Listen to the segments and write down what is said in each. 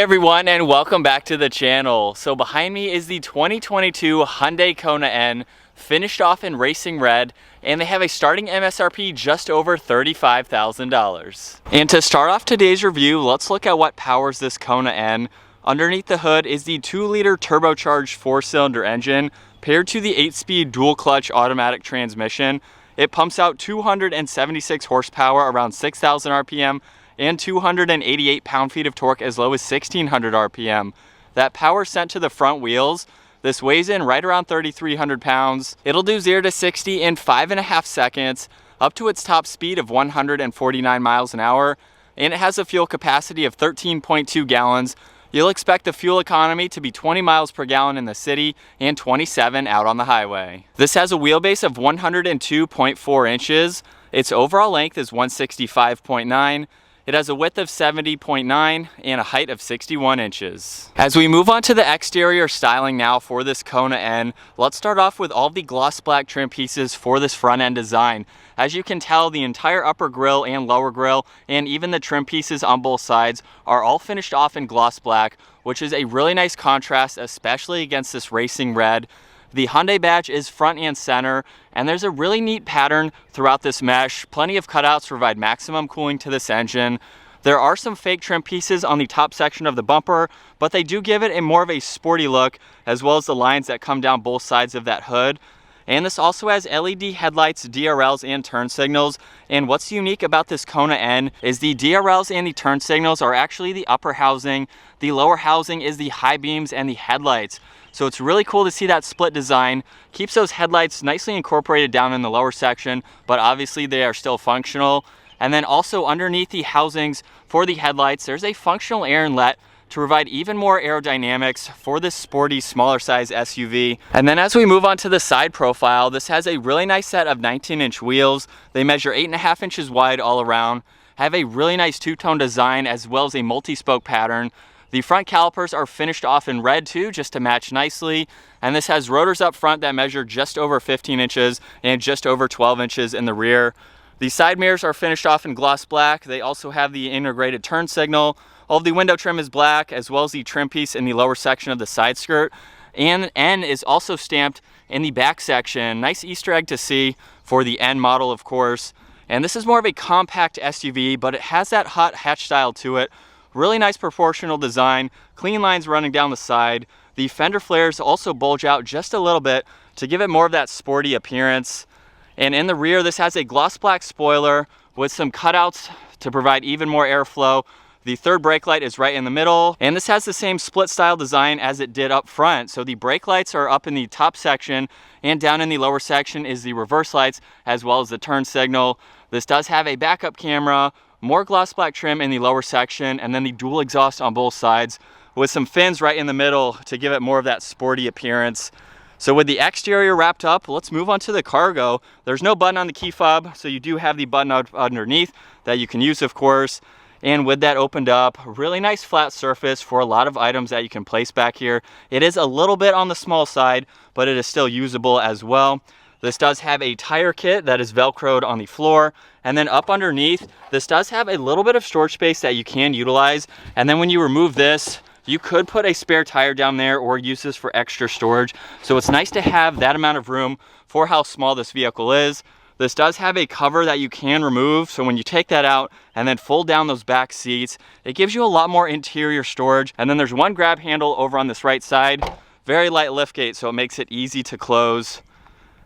Hey everyone, and welcome back to the channel. So behind me is the 2022 Hyundai Kona N, finished off in racing red, and they have a starting MSRP just over $35,000. And to start off today's review, let's look at what powers this Kona N. Underneath the hood is the 2-liter turbocharged 4-cylinder engine paired to the 8-speed dual clutch automatic transmission. It pumps out 276 horsepower around 6,000 RPM and 288 pound-feet of torque as low as 1,600 RPM. That power sent to the front wheels. This weighs in right around 3,300 pounds. It'll do 0 to 60 in 5.5 seconds, up to its top speed of 149 miles an hour, and it has a fuel capacity of 13.2 gallons. You'll expect the fuel economy to be 20 miles per gallon in the city and 27 out on the highway. This has a wheelbase of 102.4 inches. Its overall length is 165.9. It has a width of 70.9 and a height of 61 inches. As we move on to the exterior styling now for this Kona N, let's start off with all the gloss black trim pieces for this front end design. As you can tell, the entire upper grille and lower grille and even the trim pieces on both sides are all finished off in gloss black, which is a really nice contrast, especially against this racing red. The Hyundai badge is front and center, and there's a really neat pattern throughout this mesh. Plenty of cutouts provide maximum cooling to this engine. There are some fake trim pieces on the top section of the bumper, but they do give it a more of a sporty look, as well as the lines that come down both sides of that hood. And this also has LED headlights, DRLs, and turn signals. And what's unique about this Kona N is the DRLs and the turn signals are actually the upper housing. The lower housing is the high beams and the headlights. So it's really cool to see that split design. Keeps those headlights nicely incorporated down in the lower section, but obviously they are still functional. And then also underneath the housings for the headlights, there's a functional air inlet to provide even more aerodynamics for this sporty, smaller size SUV. And then as we move on to the side profile, this has a really nice set of 19-inch wheels. They measure 8.5 inches wide all around, have a really nice two-tone design as well as a multi-spoke pattern. The front calipers are finished off in red too, just to match nicely. And this has rotors up front that measure just over 15 inches and just over 12 inches in the rear. The side mirrors are finished off in gloss black. They also have the integrated turn signal. All of the window trim is black, as well as the trim piece in the lower section of the side skirt. And N is also stamped in the back section. Nice Easter egg to see for the N model, of course. And this is more of a compact SUV, but it has that hot hatch style to it. Really nice proportional design, clean lines running down the side. The fender flares also bulge out just a little bit to give it more of that sporty appearance. And in the rear, this has a gloss black spoiler with some cutouts to provide even more airflow. The third brake light is right in the middle, and this has the same split style design as it did up front. So the brake lights are up in the top section, and down in the lower section is the reverse lights as well as the turn signal. This does have a backup camera, more gloss black trim in the lower section, and then the dual exhaust on both sides with some fins right in the middle to give it more of that sporty appearance. So with the exterior wrapped up, let's move on to the cargo. There's no button on the key fob, so you do have the button underneath that you can use, of course. And with that opened up, really nice flat surface for a lot of items that you can place back here. It is a little bit on the small side, but it is still usable as well. This does have a tire kit that is Velcroed on the floor. And then up underneath, this does have a little bit of storage space that you can utilize. And then when you remove this, you could put a spare tire down there or use this for extra storage. So it's nice to have that amount of room for how small this vehicle is. This does have a cover that you can remove, so when you take that out and then fold down those back seats, it gives you a lot more interior storage. And then there's one grab handle over on this right side, very light liftgate, so it makes it easy to close.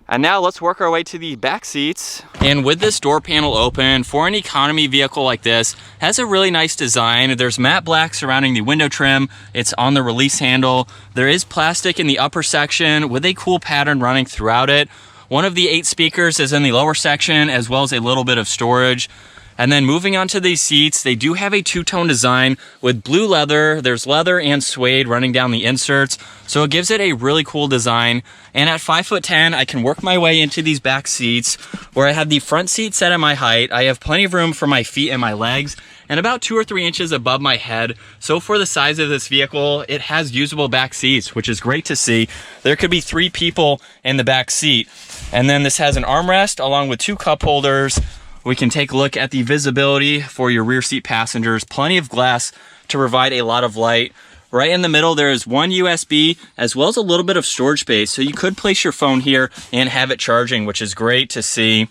And now let's work our way to the back seats. And with this door panel open, for an economy vehicle like this, has a really nice design. There's matte black surrounding the window trim. It's on the release handle. There is plastic in the upper section with a cool pattern running throughout it. One of the 8 speakers is in the lower section, as well as a little bit of storage. And then moving on to these seats, they do have a two-tone design with blue leather. There's leather and suede running down the inserts, so it gives it a really cool design. And at 5'10", I can work my way into these back seats where I have the front seat set at my height. I have plenty of room for my feet and my legs, and about 2 or 3 inches above my head. So for the size of this vehicle, it has usable back seats, which is great to see. There could be 3 people in the back seat. And then this has an armrest along with 2 cup holders. We can take a look at the visibility for your rear seat passengers. Plenty of glass to provide a lot of light. Right in the middle, there is one USB as well as a little bit of storage space. So you could place your phone here and have it charging, which is great to see.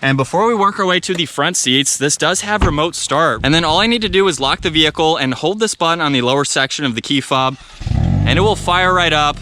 And before we work our way to the front seats, this does have remote start. And then all I need to do is lock the vehicle and hold this button on the lower section of the key fob, and it will fire right up.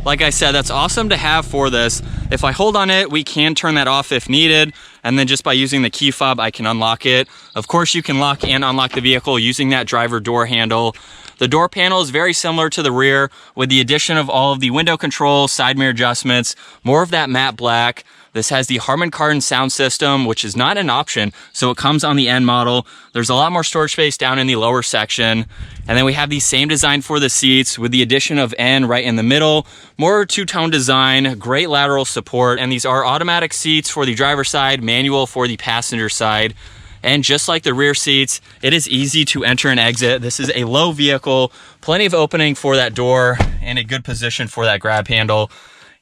Like I said, that's awesome to have for this. If I hold on it, we can turn that off if needed. And then just by using the key fob, I can unlock it. Of course, you can lock and unlock the vehicle using that driver door handle. The door panel is very similar to the rear with the addition of all of the window controls, side mirror adjustments, more of that matte black. This has the Harman Kardon sound system, which is not an option, so it comes on the N model. There's a lot more storage space down in the lower section. And then we have the same design for the seats with the addition of N right in the middle. More two-tone design, great lateral support, and these are automatic seats for the driver's side, manual for the passenger side. And just like the rear seats, it is easy to enter and exit. This is a low vehicle, plenty of opening for that door, and a good position for that grab handle.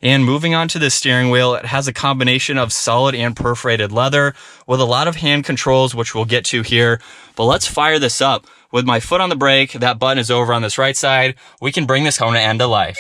And moving on to the steering wheel, it has a combination of solid and perforated leather with a lot of hand controls, which we'll get to here. But let's fire this up. With my foot on the brake, that button is over on this right side. We can bring this Kona N to life.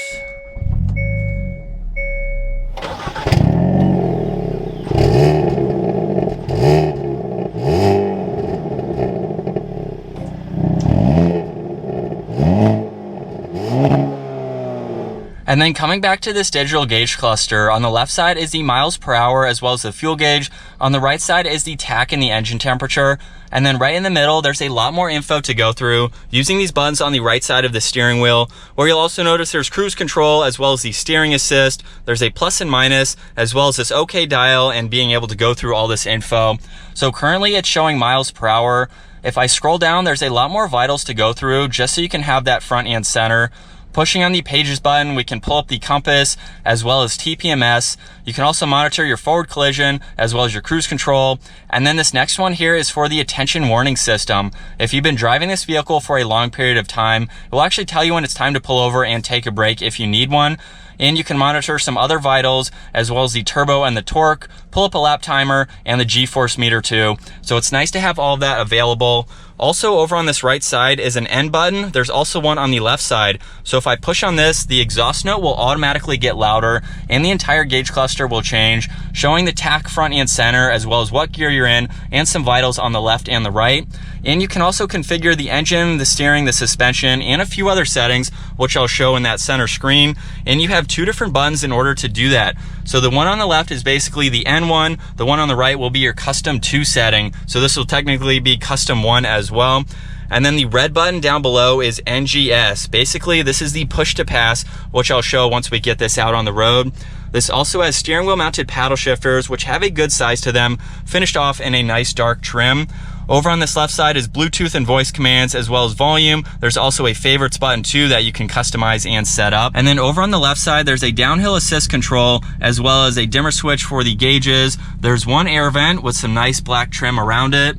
And then coming back to this digital gauge cluster, on the left side is the miles per hour as well as the fuel gauge. On the right side is the tach and the engine temperature. And then right in the middle, there's a lot more info to go through using these buttons on the right side of the steering wheel, where you'll also notice there's cruise control as well as the steering assist. There's a plus and minus as well as this OK dial and being able to go through all this info. So currently it's showing miles per hour. If I scroll down, there's a lot more vitals to go through just so you can have that front and center. Pushing on the pages button, we can pull up the compass as well as TPMS. You can also monitor your forward collision as well as your cruise control. And then this next one here is for the attention warning system. If you've been driving this vehicle for a long period of time, it will actually tell you when it's time to pull over and take a break if you need one. And you can monitor some other vitals as well as the turbo and the torque, pull up a lap timer and the G-force meter too. So it's nice to have all of that available. Also over on this right side is an N button. There's also one on the left side. So if I push on this, the exhaust note will automatically get louder and the entire gauge cluster will change, showing the tach front and center as well as what gear you're in and some vitals on the left and the right. And you can also configure the engine, the steering, the suspension, and a few other settings, which I'll show in that center screen. And you have two different buttons in order to do that. So the one on the left is basically the N one. The one on the right will be your custom 2 setting. So this will technically be custom 1 as well. And then the red button down below is NGS. Basically, this is the push to pass, which I'll show once we get this out on the road. This also has steering wheel mounted paddle shifters, which have a good size to them, finished off in a nice dark trim. Over on this left side is Bluetooth and voice commands as well as volume. There's also a favorites button too that you can customize and set up. And then over on the left side, there's a downhill assist control as well as a dimmer switch for the gauges. There's one air vent with some nice black trim around it.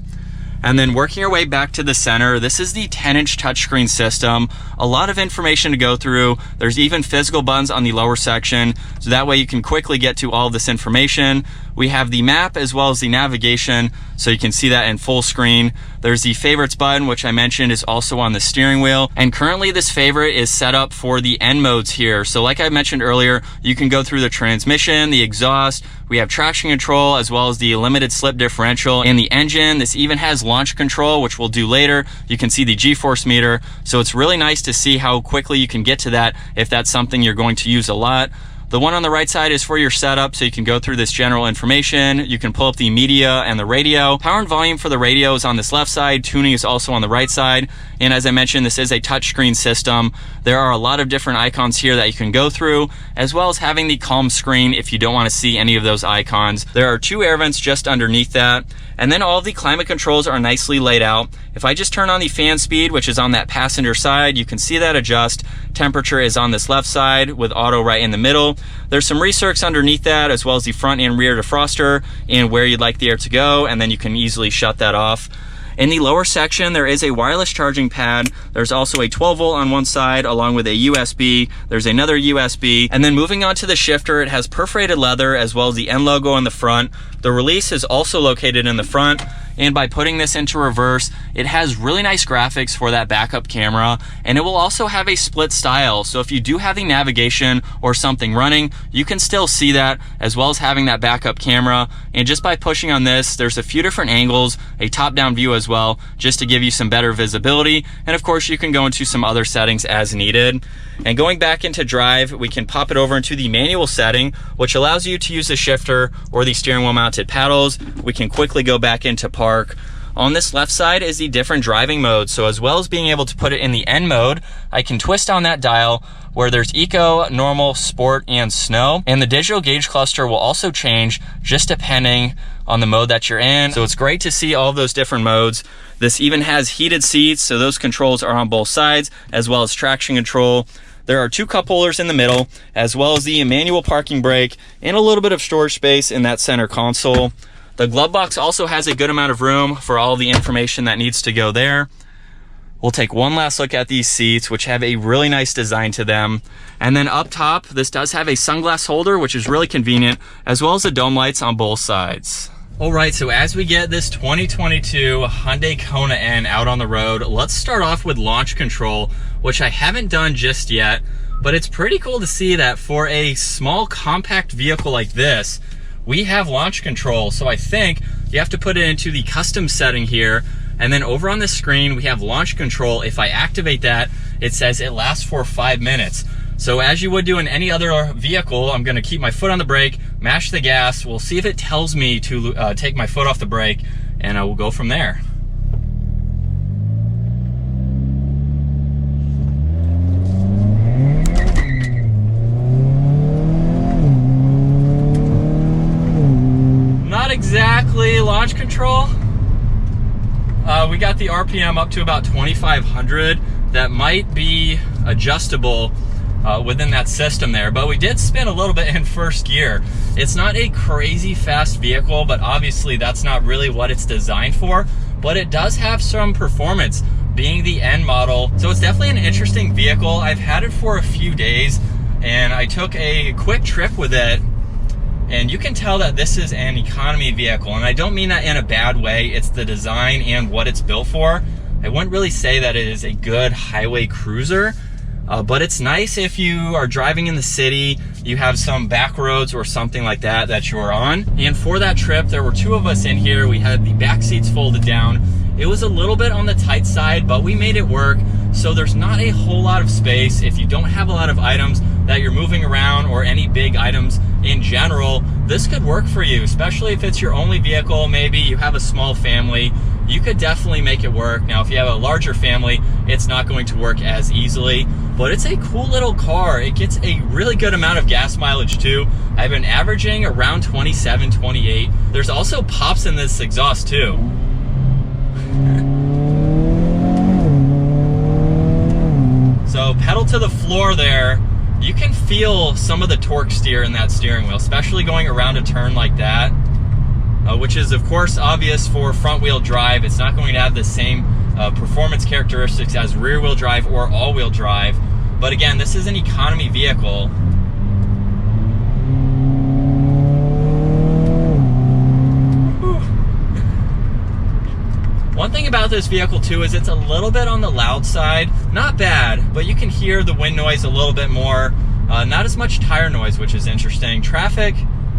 And then working your way back to the center, this is the 10-inch touchscreen system. A lot of information to go through. There's even physical buttons on the lower section, so that way you can quickly get to all of this information. We have the map as well as the navigation, so you can see that in full screen. There's the favorites button, which I mentioned is also on the steering wheel. And currently this favorite is set up for the N modes here. So like I mentioned earlier, you can go through the transmission, the exhaust, we have traction control as well as the limited slip differential and the engine. This even has launch control, which we'll do later. You can see the G-force meter. So it's really nice to see how quickly you can get to that if that's something you're going to use a lot. The one on the right side is for your setup, so you can go through this general information. You can pull up the media and the radio. Power and volume for the radio is on this left side. Tuning is also on the right side. And as I mentioned, this is a touchscreen system. There are a lot of different icons here that you can go through, as well as having the calm screen if you don't want to see any of those icons. There are 2 air vents just underneath that. And then all of the climate controls are nicely laid out. If I just turn on the fan speed, which is on that passenger side, you can see that adjust. Temperature is on this left side with auto right in the middle. There's some recircs underneath that, as well as the front and rear defroster and where you'd like the air to go, and then you can easily shut that off. In the lower section, there is a wireless charging pad. There's also a 12 volt on one side along with a USB. There's another USB. And then moving on to the shifter, it has perforated leather as well as the N logo on the front. The release is also located in the front. And by putting this into reverse, it has really nice graphics for that backup camera, and it will also have a split style. So if you do have the navigation or something running, you can still see that, as well as having that backup camera. And just by pushing on this, there's a few different angles, a top-down view as well, just to give you some better visibility. And of course, you can go into some other settings as needed. And going back into drive, we can pop it over into the manual setting, which allows you to use the shifter or the steering wheel mounted paddles. We can quickly go back into park. On this left side is the different driving modes. So as well as being able to put it in the N mode, I can twist on that dial where there's eco, normal, sport, and snow. And the digital gauge cluster will also change just depending on the mode that you're in. So it's great to see all of those different modes. This even has heated seats, so those controls are on both sides, as well as traction control. There are 2 cup holders in the middle, as well as the manual parking brake and a little bit of storage space in that center console. The glove box also has a good amount of room for all the information that needs to go there. We'll take one last look at these seats, which have a really nice design to them. And then up top, this does have a sunglass holder, which is really convenient, as well as the dome lights on both sides. All right, so as we get this 2022 Hyundai Kona N out on the road, let's start off with launch control, which I haven't done just yet, but it's pretty cool to see that for a small compact vehicle like this, we have launch control. So I think you have to put it into the custom setting here, and then over on the screen, we have launch control. If I activate that, it says it lasts for 5 minutes. So as you would do in any other vehicle, I'm gonna keep my foot on the brake, mash the gas. We'll see if it tells me to take my foot off the brake, and we'll go from there. Not exactly launch control. We got the RPM up to about 2,500. That might be adjustable within that system there, but we did spin a little bit in first gear. It's not a crazy fast vehicle, but obviously that's not really what it's designed for, but it does have some performance being the N model. So it's definitely an interesting vehicle. I've had it for a few days and I took a quick trip with it, and you can tell that this is an economy vehicle, and I don't mean that in a bad way. It's the design and what it's built for. I wouldn't really say that it is a good highway cruiser, but it's nice if you are driving in the city, you have some back roads or something like that that you're on. And for that trip, there were 2 of us in here. We had the back seats folded down. It was a little bit on the tight side, but we made it work. So there's not a whole lot of space. If you don't have a lot of items that you're moving around or any big items in general, this could work for you, especially if it's your only vehicle. Maybe you have a small family, you could definitely make it work. Now, if you have a larger family, it's not going to work as easily, but it's a cool little car. It gets a really good amount of gas mileage too. I've been averaging around 27, 28. There's also pops in this exhaust too. So pedal to the floor there. You can feel some of the torque steer in that steering wheel, especially going around a turn like that, which is of course obvious for front wheel drive. It's not going to have the same performance characteristics as rear wheel drive or all wheel drive. But again, this is an economy vehicle. One thing about this vehicle too is it's a little bit on the loud side. Not bad, but you can hear the wind noise a little bit more. Not as much tire noise, which is interesting. Traffic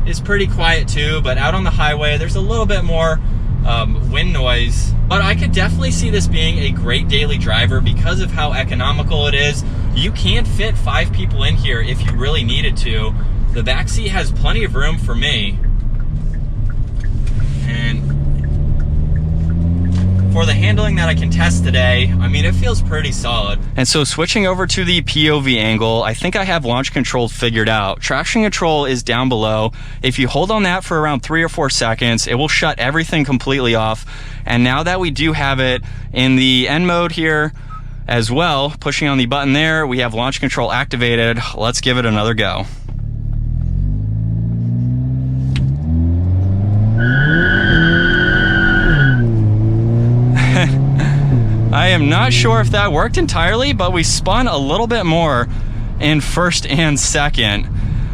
is pretty quiet too, but out on the highway, there's a little bit more wind noise. But I could definitely see this being a great daily driver because of how economical it is. You can fit 5 people in here if you really needed to. The back seat has plenty of room for me. And for the handling that I can test today, I mean, it feels pretty solid. And so switching over to the POV angle, I think I have launch control figured out. Traction control is down below. If you hold on that for around 3 or 4 seconds, it will shut everything completely off. And now that we do have it in the N mode here as well, pushing on the button there, we have launch control activated. Let's give it another go. I am not sure if that worked entirely, but we spun a little bit more in first and second.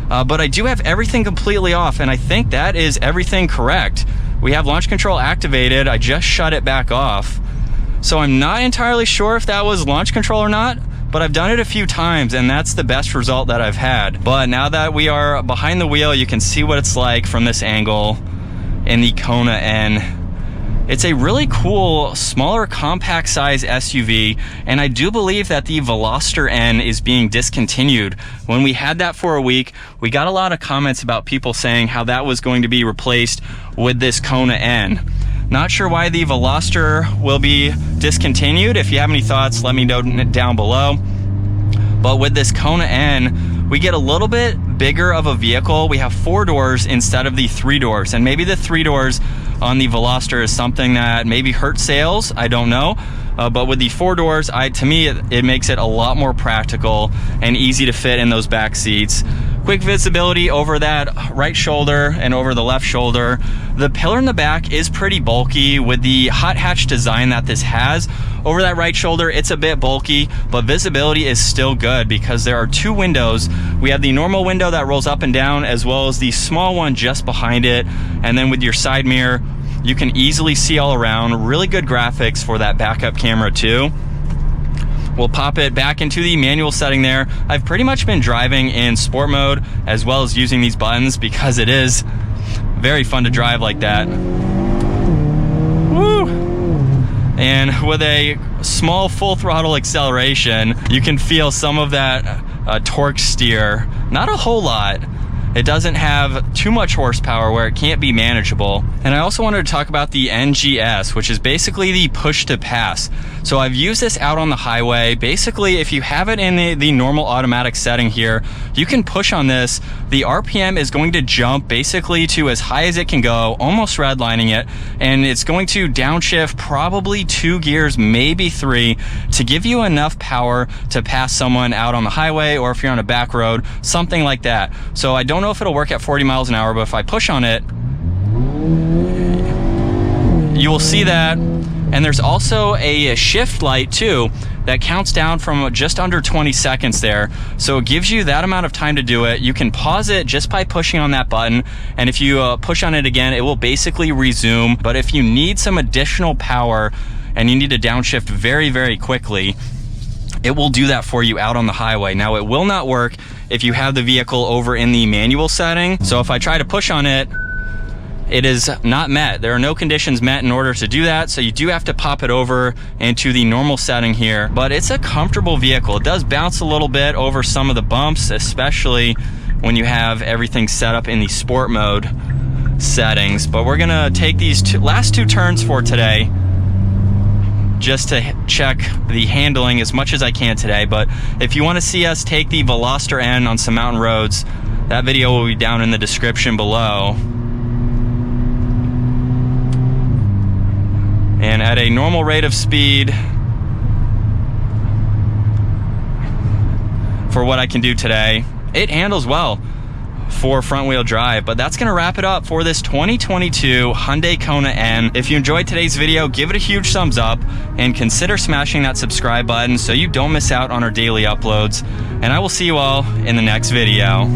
But I do have everything completely off, and I think that is everything correct. we have launch control activated. I just shut it back off. So I'm not entirely sure if that was launch control or not, but I've done it a few times and that's the best result that I've had. But now that we are behind the wheel, you can see what it's like from this angle in the Kona N. It's a really cool, smaller, compact size SUV, and I do believe that the Veloster N is being discontinued. When we had that for a week, we got a lot of comments about people saying how that was going to be replaced with this Kona N. Not sure why the Veloster will be discontinued. If you have any thoughts, let me know down below. But with this Kona N, we get a little bit bigger of a vehicle. We have 4 doors instead of the 3 doors, and maybe the 3 doors on the Veloster is something that maybe hurts sales, I don't know. But with the 4 doors, to me, it makes it a lot more practical and easy to fit in those back seats. Quick visibility over that right shoulder and over the left shoulder. The pillar in the back is pretty bulky with the hot hatch design that this has. Over that right shoulder, it's a bit bulky, but visibility is still good because there are 2 windows. We have the normal window that rolls up and down, as well as the small one just behind it. And then with your side mirror, you can easily see all around. Really good graphics for that backup camera too. We'll pop it back into the manual setting there. I've pretty much been driving in sport mode as well as using these buttons because it is very fun to drive like that. Woo! And with a small full throttle acceleration, you can feel some of that torque steer. Not a whole lot. It doesn't have too much horsepower where it can't be manageable. And I also wanted to talk about the NGS, which is basically the push to pass. So I've used this out on the highway. Basically, if you have it in the normal automatic setting here, you can push on this. The RPM is going to jump basically to as high as it can go, almost redlining it. And it's going to downshift probably 2 gears, maybe 3, to give you enough power to pass someone out on the highway, or if you're on a back road, something like that. So I don't know if it'll work at 40 miles an hour, but if I push on it, you will see that. And there's also a shift light too that counts down from just under 20 seconds there. So it gives you that amount of time to do it. You can pause it just by pushing on that button. And if you push on it again, it will basically resume. But if you need some additional power and you need to downshift very, very quickly, it will do that for you out on the highway. Now, it will not work if you have the vehicle over in the manual setting. So if I try to push on it, it is not met. There are no conditions met in order to do that. So you do have to pop it over into the normal setting here. But it's a comfortable vehicle. It does bounce a little bit over some of the bumps, especially when you have everything set up in the sport mode settings. But we're gonna take these last 2 turns for today, just to check the handling as much as I can today. But if you want to see us take the Veloster N on some mountain roads, that video will be down in the description below. And at a normal rate of speed, for what I can do today, it handles well for front wheel drive. But that's gonna wrap it up for this 2022 Hyundai Kona N. If you enjoyed today's video, give it a huge thumbs up and consider smashing that subscribe button so you don't miss out on our daily uploads. And I will see you all in the next video.